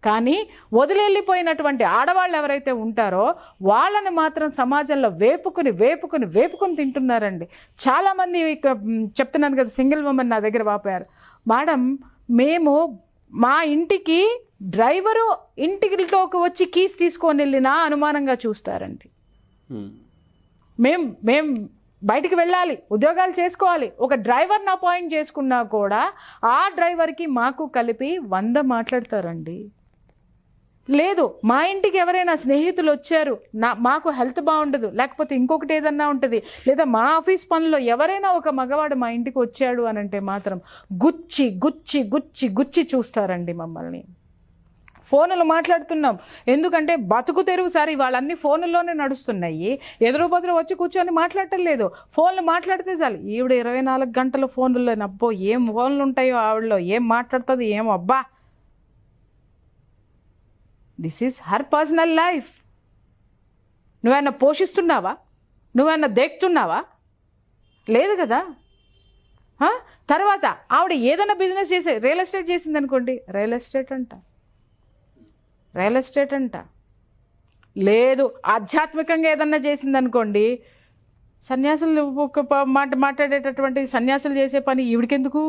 కానీ వదిలేళ్ళిపోయినటువంటి ఆడవాళ్ళు ఎవరైతే ఉంటారో వాళ్ళని మాత్రం సమాజంలో వేపుకుని తింటున్నారండి. చాలామంది చెప్తున్నాను కదా, సింగిల్ ఉమెన్ నా దగ్గర వాపారు, మేడం మేము మా ఇంటికి డ్రైవరు ఇంటికి వచ్చి కీస్ తీసుకొని వెళ్ళినా అనుమానంగా చూస్తారండి. మేం బయటికి వెళ్ళాలి, ఉద్యోగాలు చేసుకోవాలి, ఒక డ్రైవర్ని అపాయింట్ చేసుకున్నా కూడా ఆ డ్రైవర్కి మాకు కలిపి 100 మాట్లాడతారండి. లేదు, మా ఇంటికి ఎవరైనా స్నేహితులు వచ్చారు, మాకు హెల్త్ బాగుండదు, లేకపోతే ఇంకొకటి ఏదన్నా ఉంటుంది, లేదా మా ఆఫీస్ పనుల్లో ఎవరైనా ఒక మగవాడు మా ఇంటికి వచ్చాడు అని అంటే మాత్రం గుచ్చి చూస్తారండి మమ్మల్ని. ఫోన్లు మాట్లాడుతున్నాం, ఎందుకంటే బతుకు తెరువు సార్ వాళ్ళన్నీ ఫోన్లోనే నడుస్తున్నాయి. ఎదురు బదులు వచ్చి కూర్చొని మాట్లాడటం లేదు, ఫోన్లు మాట్లాడితే చాలు. ఈవిడ 24 గంటలు ఫోన్లలో, అబ్బో ఏం ఫోన్లు ఉంటాయో ఆవిడలో, ఏం మాట్లాడుతుంది ఏమో, అబ్బా. This is her personal life. నువ్వేమన్నా పోషిస్తున్నావా? నువ్వేమన్నా దేక్తున్నావా? లేదు కదా. తర్వాత ఆవిడ ఏదైనా బిజినెస్ చేసే, రియల్ ఎస్టేట్ చేసింది అనుకోండి, రియల్ ఎస్టేట్ అంట. లేదు, ఆధ్యాత్మికంగా ఏదన్నా చేసింది అనుకోండి, సన్యాసులు ఒక మాట మాట్లాడేటటువంటి సన్యాసులు చేసే పని ఈవిడికెందుకు?